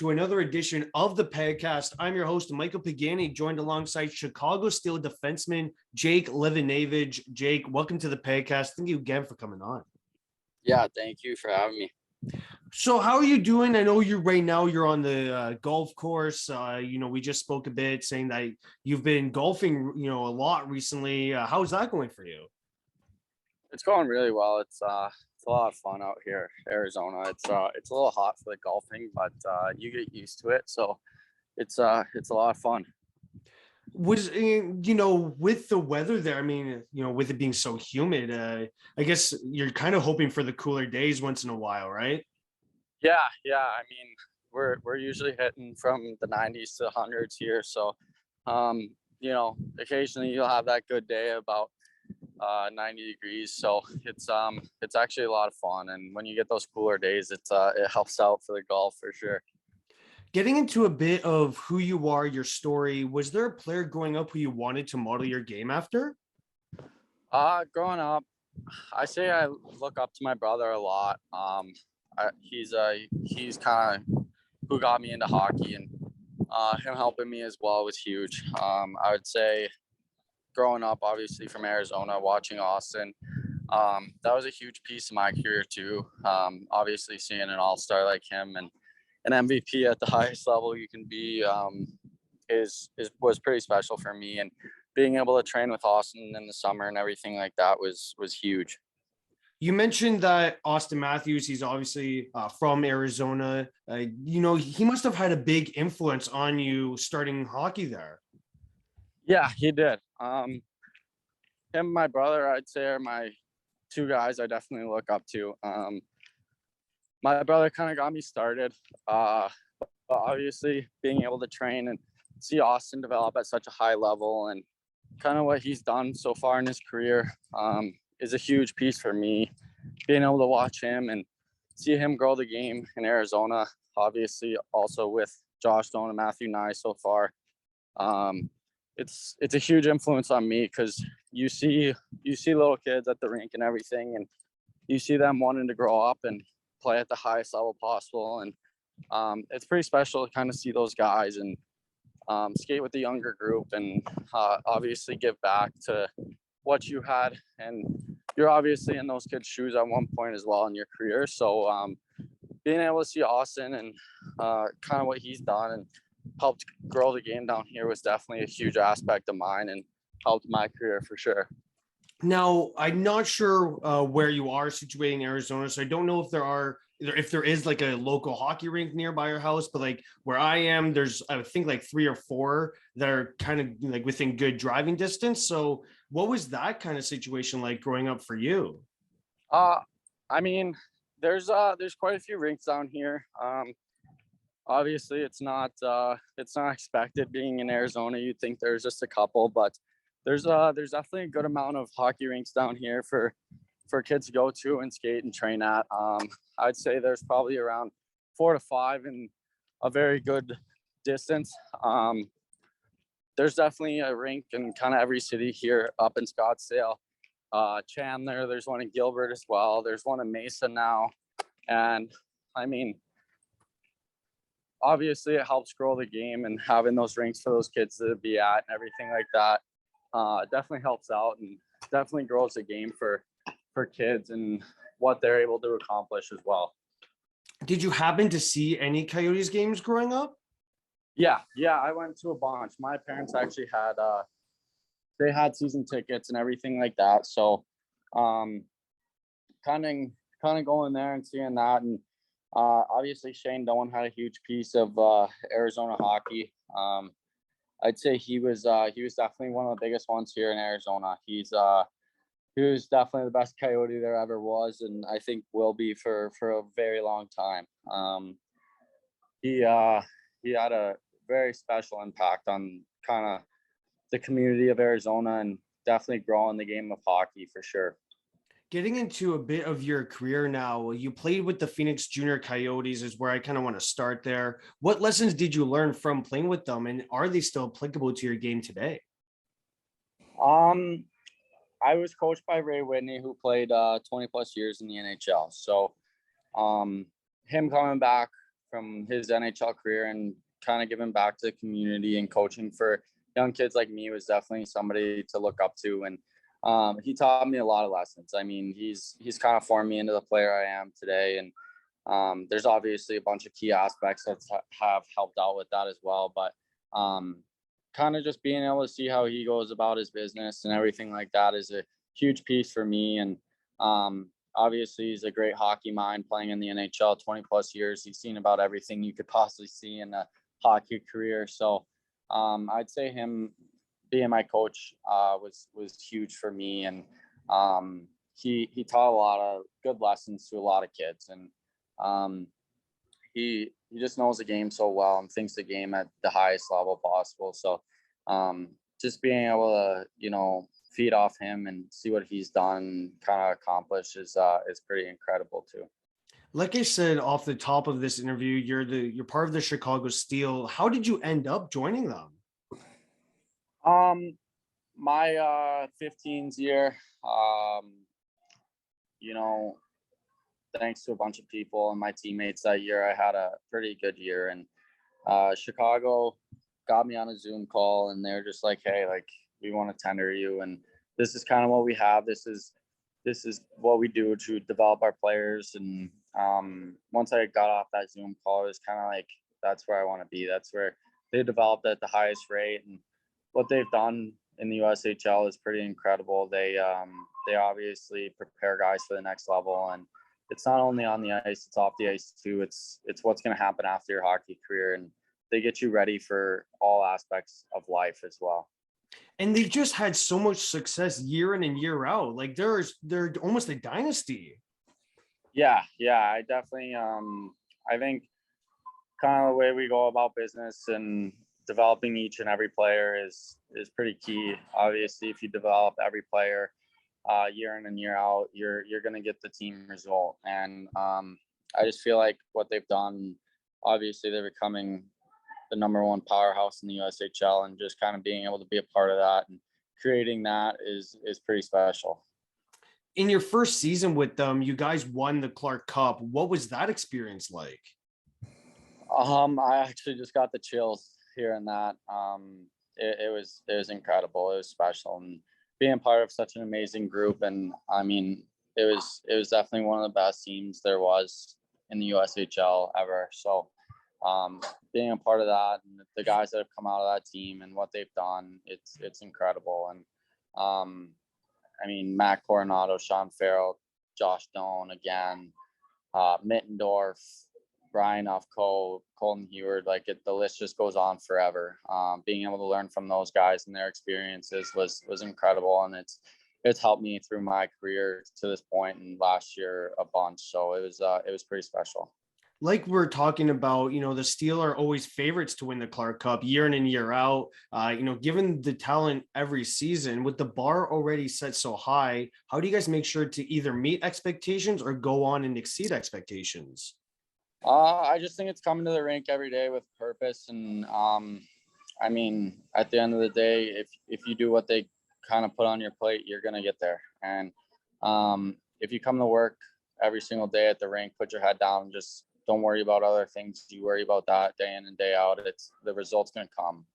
to another edition of the Pagcast. I'm your host, Michael Pagani, joined alongside Chicago Steel defenseman Jake Livanavage. Jake, welcome to the Pagcast. Thank you again for coming on. Yeah, thank you for having me. So how are you doing? I know you're on the golf course. We just spoke a bit saying that you've been golfing, a lot recently. How's that going for you? It's going really well. It's a lot of fun out here, Arizona. It's a little hot for the golfing, but you get used to it. So it's a lot of fun. With the weather there, with it being so humid, I guess you're kind of hoping for the cooler days once in a while, right? Yeah. I mean, we're usually hitting from the 90s to 100s here. So, occasionally you'll have that good day about 90 degrees. So it's actually a lot of fun. And when you get those cooler days, it helps out for the golf for sure. Getting into a bit of who you are, your story, was there a player growing up who you wanted to model your game after? Growing up, I say I look up to my brother a lot. He's kind of who got me into hockey, and him helping me as well was huge. I would say growing up, obviously from Arizona, watching Auston, that was a huge piece of my career too. Obviously seeing an all-star like him and an MVP at the highest level you can be was pretty special for me. And being able to train with Auston in the summer and everything like that was huge. You mentioned that Auston Matthews, he's obviously from Arizona. He must have had a big influence on you starting hockey there. Yeah, he did. Him and my brother, I'd say, are my two guys I definitely look up to. My brother kind of got me started. But obviously, being able to train and see Auston develop at such a high level and kind of what he's done so far in his career is a huge piece for me. Being able to watch him and see him grow the game in Arizona, obviously also with Josh Stone and Matthew Nye so far. It's a huge influence on me because you see little kids at the rink and everything, and you see them wanting to grow up and play at the highest level possible. And it's pretty special to kind of see those guys and skate with the younger group and obviously give back to what you had. And you're obviously in those kids' shoes at one point as well in your career. So being able to see Auston and kind of what he's done and helped grow the game down here was definitely a huge aspect of mine and helped my career for sure. Now, I'm not sure where you are situated in Arizona, so I don't know if there is like a local hockey rink nearby your house, but like where I am, there's I think like 3 or 4 that are kind of like within good driving distance. So what was that kind of situation like growing up for you? I mean, there's quite a few rinks down here. Obviously it's not expected being in Arizona. You'd think there's just a couple, but there's definitely a good amount of hockey rinks down here for kids to go to and skate and train at. I'd say there's probably around 4 to 5 in a very good distance. There's definitely a rink in kind of every city here up in Scottsdale. Chandler, there's one in Gilbert as well. There's one in Mesa now. And I mean, obviously it helps grow the game, and having those rinks for those kids to be at and everything like that definitely helps out and definitely grows the game for kids and what they're able to accomplish as well. Did you happen to see any Coyotes games growing up? Yeah, I went to a bunch. My parents actually had they had season tickets and everything like that. So kind of going there and seeing that. And obviously Shane Doan had a huge piece of Arizona hockey. I'd say he was definitely one of the biggest ones here in Arizona. He was definitely the best Coyote there ever was, and I think will be for a very long time. He had a very special impact on kind of the community of Arizona and definitely growing the game of hockey for sure. Getting into a bit of your career now, you played with the Phoenix Junior Coyotes is where I kind of want to start there. What lessons did you learn from playing with them, and are they still applicable to your game today? I was coached by Ray Whitney, who played 20 plus years in the NHL. So him coming back from his NHL career and kind of giving back to the community and coaching for young kids like me was definitely somebody to look up to. And he taught me a lot of lessons. I mean, he's kind of formed me into the player I am today. And there's obviously a bunch of key aspects that have helped out with that as well. But kind of just being able to see how he goes about his business and everything like that is a huge piece for me. And obviously he's a great hockey mind playing in the NHL 20 plus years. He's seen about everything you could possibly see in a hockey career. So I'd say him being my coach was huge for me. And he taught a lot of good lessons to a lot of kids. And he just knows the game so well and thinks the game at the highest level possible. So just being able to, feed off him and see what he's done, kind of accomplish is pretty incredible too. Like I said off the top of this interview, you're part of the Chicago Steel. How did you end up joining them? My 15th year, thanks to a bunch of people and my teammates that year, I had a pretty good year. And Chicago got me on a Zoom call and they're just like, hey, like, we want to tender you. And this is kind of what we have. This is what we do to develop our players. And once I got off that Zoom call, it was kind of like, that's where I want to be. That's where they developed at the highest rate. And what they've done in the USHL is pretty incredible. They obviously prepare guys for the next level. And it's not only on the ice, it's off the ice too. It's what's going to happen after your hockey career. And they get you ready for all aspects of life as well. And they've just had so much success year in and year out. Like they're almost a dynasty. Yeah. I definitely, I think kind of the way we go about business and developing each and every player is pretty key. Obviously, if you develop every player year in and year out, you're going to get the team result. And I just feel like what they've done, obviously they're becoming the number one powerhouse in the USHL, and just kind of being able to be a part of that and creating that is pretty special. In your first season with them, you guys won the Clark Cup. What was that experience like? I actually just got the chills hearing that. It was incredible. It was special, and being part of such an amazing group. And I mean, it was definitely one of the best teams there was in the USHL ever. So being a part of that and the guys that have come out of that team and what they've done, it's incredible. And I mean, Matt Coronado, Sean Farrell, Josh Doan again, Mittendorf, Brian Ufko, Colton Heward, the list just goes on forever. Being able to learn from those guys and their experiences was incredible. And it's helped me through my career to this point, and last year a bunch. So it was pretty special. Like we're talking about, the Steel are always favorites to win the Clark Cup year in and year out. Given the talent every season, with the bar already set so high, how do you guys make sure to either meet expectations or go on and exceed expectations? I just think it's coming to the rink every day with purpose. And I mean, at the end of the day, if you do what they kind of put on your plate, you're going to get there. And if you come to work every single day at the rink, put your head down, just don't worry about other things. You worry about that day in and day out. The result's going to come.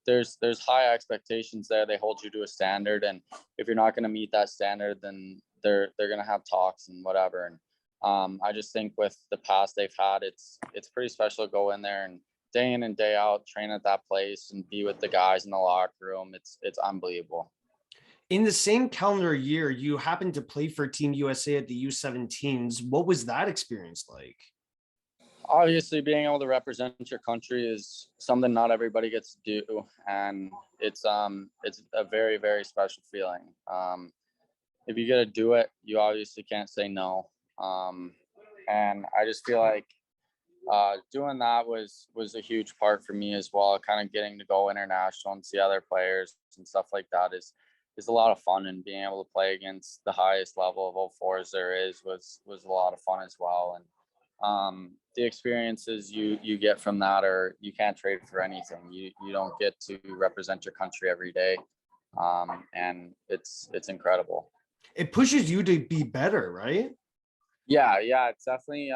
There's high expectations there. They hold you to a standard, and if you're not going to meet that standard, then they're going to have talks and whatever. And I just think with the past they've had, it's pretty special to go in there and day in and day out train at that place and be with the guys in the locker room. It's unbelievable. In the same calendar year, you happened to play for Team USA at the U17s. What was that experience like? Obviously, being able to represent your country is something not everybody gets to do, and it's a very, very special feeling. If you get to do it, you obviously can't say no. And I just feel like doing that was a huge part for me as well. Kind of getting to go international and see other players and stuff like that is a lot of fun, and being able to play against the highest level of 04s there is was a lot of fun as well. And the experiences you get from that you can't trade for anything. You don't get to represent your country every day. And it's incredible. It pushes you to be better, right? Yeah, it's definitely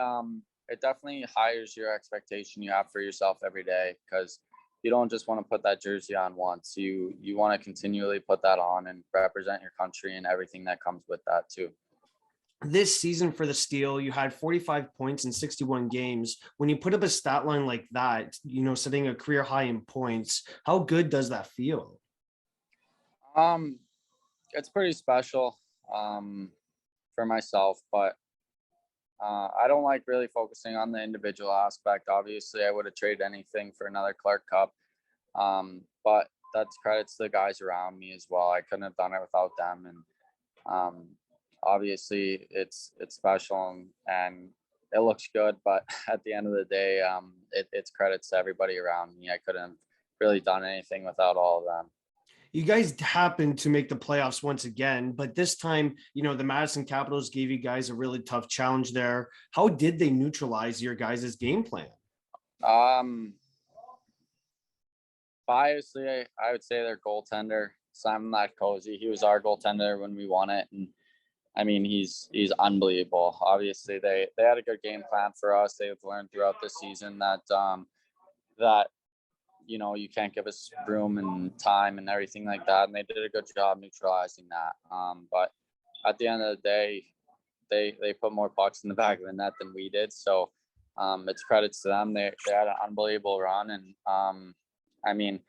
it definitely hires your expectation you have for yourself every day, because you don't just want to put that jersey on once. You want to continually put that on and represent your country and everything that comes with that too. This season for the Steel, you had 45 points in 61 games. When you put up a stat line like that, setting a career high in points, how good does that feel? It's pretty special for myself, but I don't like really focusing on the individual aspect. Obviously, I would have traded anything for another Clark Cup, but that's credits to the guys around me as well. I couldn't have done it without them, and obviously it's special and it looks good, but at the end of the day, it's credits to everybody around me. I couldn't have really done anything without all of them. You guys happened to make the playoffs once again, but this time, the Madison Capitals gave you guys a really tough challenge there. How did they neutralize your guys' game plan? Biasly, I would say their goaltender, Simon Latkozy. He was our goaltender when we won it, and I mean, he's unbelievable. Obviously, they had a good game plan for us. They've learned throughout the season that you can't give us room and time and everything like that, and they did a good job neutralizing that. But at the end of the day, they put more pucks in the back of the net than we did. So it's credits to them. They had an unbelievable run, and I mean,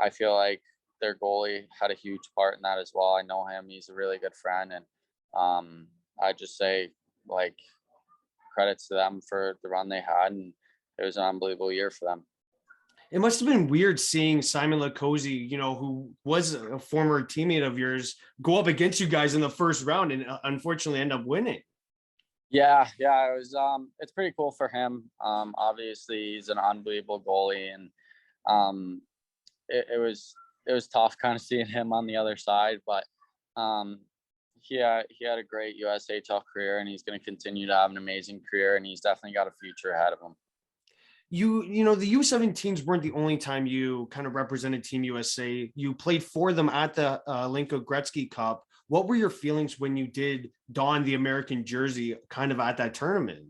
I feel like their goalie had a huge part in that as well. I know him; he's a really good friend, and I just say, like, credits to them for the run they had, and it was an unbelievable year for them. It must have been weird seeing Simon Latkozy, who was a former teammate of yours, go up against you guys in the first round and unfortunately end up winning. Yeah, it was. It's pretty cool for him. Obviously, he's an unbelievable goalie, and it was tough kind of seeing him on the other side, but he had a great USHL career, and he's going to continue to have an amazing career, and he's definitely got a future ahead of him. The U17s weren't the only time you kind of represented Team USA. You played for them at the Linko Gretzky Cup. What were your feelings when you did don the American jersey kind of at that tournament?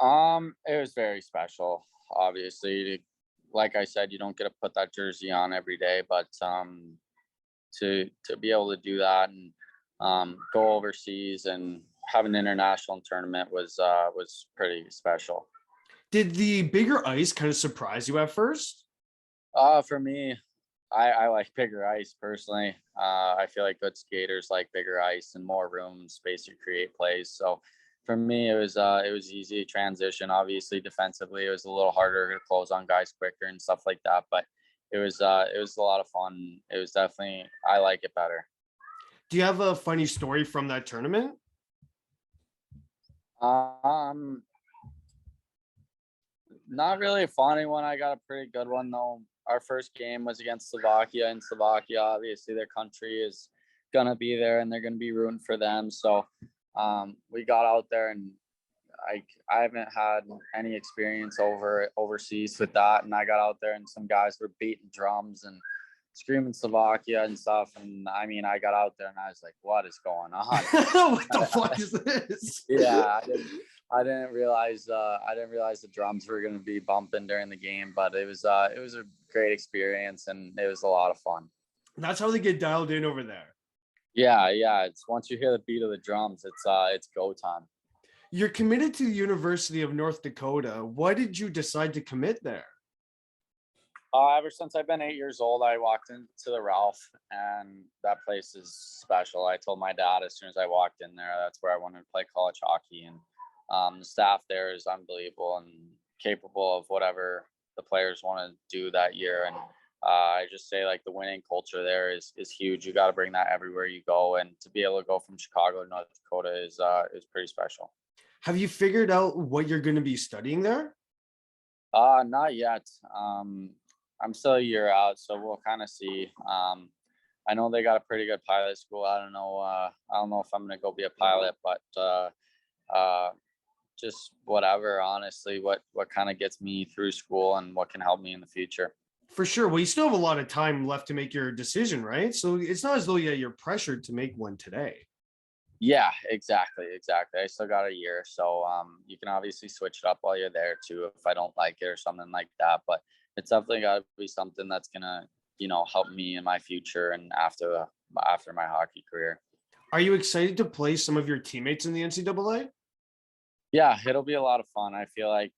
It was very special. Obviously, like I said, you don't get to put that jersey on every day, but to be able to do that and go overseas and have an international tournament was pretty special. Did the bigger ice kind of surprise you at first? For me, I like bigger ice personally. I feel like good skaters like bigger ice and more room, space to create plays. So for me, it was easy transition. Obviously, defensively, it was a little harder to close on guys quicker and stuff like that. But it was a lot of fun. It was definitely, I like it better. Do you have a funny story from that tournament? Not really a funny one. I got a pretty good one though. Our first game was against Slovakia, and Slovakia, obviously their country is gonna be there and they're gonna be rooting for them. So we got out there, and I haven't had any experience overseas with that, and I got out there and some guys were beating drums and screaming Slovakia and stuff, and I mean, I got out there and I was like, what is going on? What the fuck is this? Yeah, I didn't realize the drums were going to be bumping during the game, but it was a great experience, and it was a lot of fun. That's how they get dialed in over there. Yeah, it's once you hear the beat of the drums, it's go time. You're committed to the University of North Dakota. Why did you decide to commit there? Ever since I've been 8 years old, I walked into the Ralph, and that place is special. I told my dad as soon as I walked in there, that's where I wanted to play college hockey, and the staff there is unbelievable and capable of whatever the players want to do that year. And I just say, like, the winning culture there is huge. You got to bring that everywhere you go, and to be able to go from Chicago to North Dakota is pretty special. Have you figured out what you're going to be studying there? Not yet. I'm still a year out, so we'll kind of see. I know they got a pretty good pilot school. I don't know if I'm gonna go be a pilot, but just whatever. Honestly, what kind of gets me through school and what can help me in the future. For sure. Well, you still have a lot of time left to make your decision, right? So it's not as though you're pressured to make one today. Yeah, exactly. I still got a year, so you can obviously switch it up while you're there too if I don't like it or something like that. But it's definitely got to be something that's gonna, help me in my future and after my hockey career. Are you excited to play some of your teammates in the NCAA? Yeah, it'll be a lot of fun. I feel like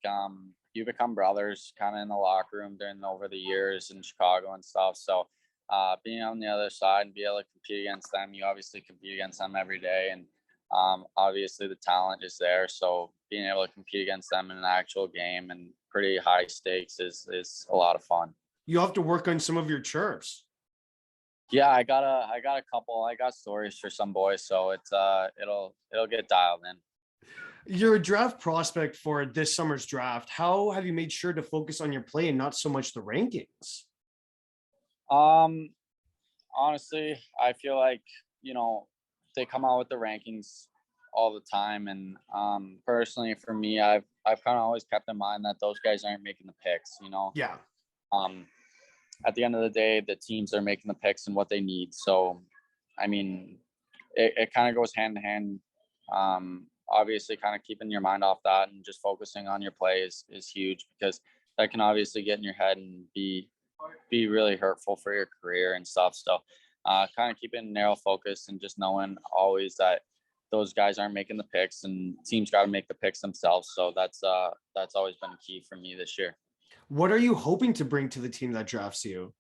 you become brothers kind of in the locker room over the years in Chicago and stuff. So being on the other side and be able to compete against them, you obviously compete against them every day, and obviously the talent is there. So being able to compete against them in an actual game and pretty high stakes is a lot of fun. You have to work on some of your chirps. Yeah, I got a couple. I got stories for some boys, so it'll get dialed in. You're a draft prospect for this summer's draft. How have you made sure to focus on your play and not so much the rankings? Um, Honestly, I feel like, they come out with the rankings all the time. And personally for me, I've kind of always kept in mind that those guys aren't making the picks. Yeah. Um, at the end of the day, the teams are making the picks and what they need. So, I mean, it kind of goes hand in hand. Obviously kind of keeping your mind off that and just focusing on your play is huge, because that can obviously get in your head and be really hurtful for your career and stuff. So kind of keeping narrow focus and just knowing always that those guys aren't making the picks and teams got to make the picks themselves. So that's always been key for me this year. What are you hoping to bring to the team that drafts you?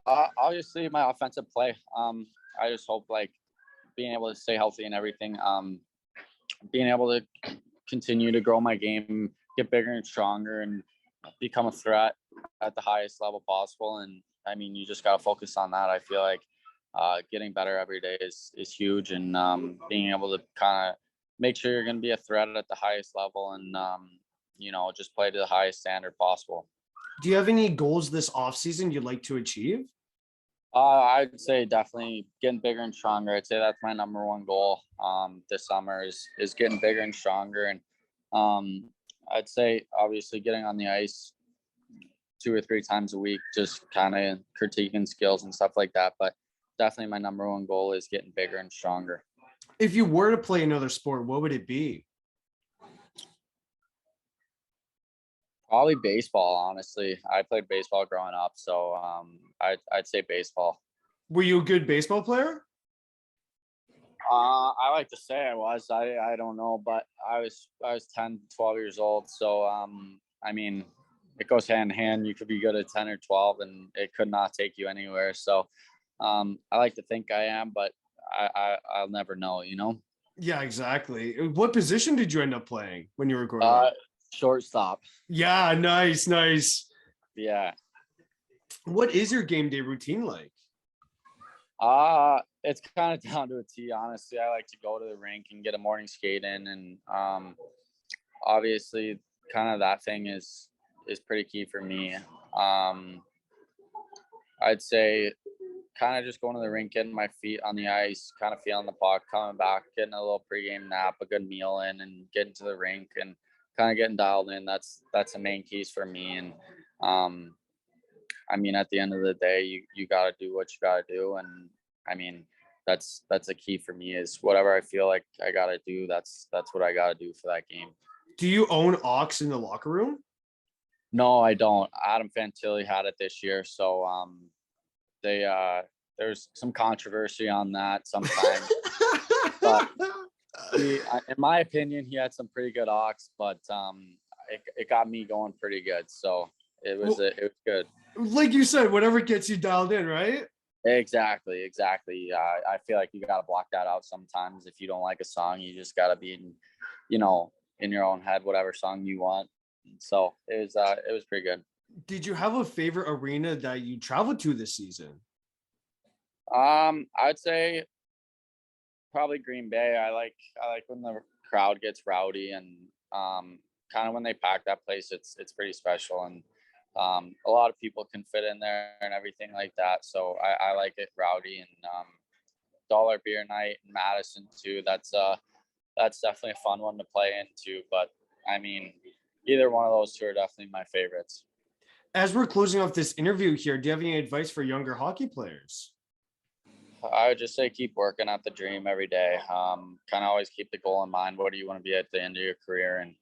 Obviously my offensive play. I just hope like being able to stay healthy and everything. Being able to continue to grow my game, get bigger and stronger, and become a threat at the highest level possible. And I mean, you just got to focus on that. I feel like getting better every day is huge, and being able to kind of make sure you're going to be a threat at the highest level, and just play to the highest standard possible. Do you have any goals this offseason you'd like to achieve? I'd say definitely getting bigger and stronger. I'd say that's my number one goal this summer is getting bigger and stronger. And I'd say obviously getting on the ice 2 or 3 times a week, just kind of critiquing skills and stuff like that. But definitely my number one goal is getting bigger and stronger. If you were to play another sport, what would it be? Probably baseball, honestly. I played baseball growing up, so I'd say baseball. Were you a good baseball player? I like to say I was. I don't know, but I was 10, 12 years old. So I mean, it goes hand in hand. You could be good at 10 or 12, and it could not take you anywhere. So I like to think I am, but I'll never know. Yeah, exactly. What position did you end up playing when you were growing up? Shortstop. Yeah, nice. Yeah. What is your game day routine like? It's kind of down to a T, honestly. I like to go to the rink and get a morning skate in, and obviously kind of that thing is pretty key for me. I'd say kind of just going to the rink, getting my feet on the ice, kind of feeling the puck, coming back, getting a little pregame nap, a good meal in, and getting to the rink and kind of getting dialed in. That's the main keys for me. And I mean, at the end of the day, you got to do what you got to do. And I mean, that's a key for me, is whatever I feel like I got to do. That's what I got to do for that game. Do you own aux in the locker room? No, I don't. Adam Fantilli had it this year. So there's some controversy on that sometimes. But in my opinion, he had some pretty good aux, but it got me going pretty good. So it was good. Like you said, whatever gets you dialed in, right? Exactly. I feel like you got to block that out sometimes. If you don't like a song, you just got to be in your own head, whatever song you want. So it was pretty good. Did you have a favorite arena that you traveled to this season? I'd say probably Green Bay. I like when the crowd gets rowdy, and kind of when they pack that place, it's pretty special, and a lot of people can fit in there and everything like that. So I like it rowdy. And dollar beer night in Madison too. That's definitely a fun one to play into. But I mean, either one of those two are definitely my favorites. As we're closing off this interview here, do you have any advice for younger hockey players? I would just say keep working at the dream every day. Kind of always keep the goal in mind. What do you want to be at the end of your career? And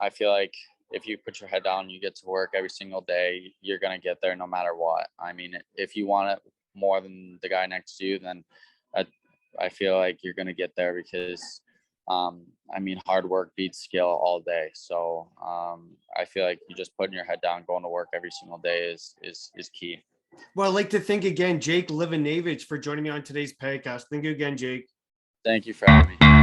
I feel like if you put your head down, you get to work every single day, you're going to get there no matter what. I mean, if you want it more than the guy next to you, then I feel like you're going to get there because, I mean, hard work beats skill all day. So I feel like you just putting your head down, going to work every single day is key. Well, I'd like to thank again Jake Livanavage for joining me on today's podcast. Thank you again, Jake. Thank you for having me.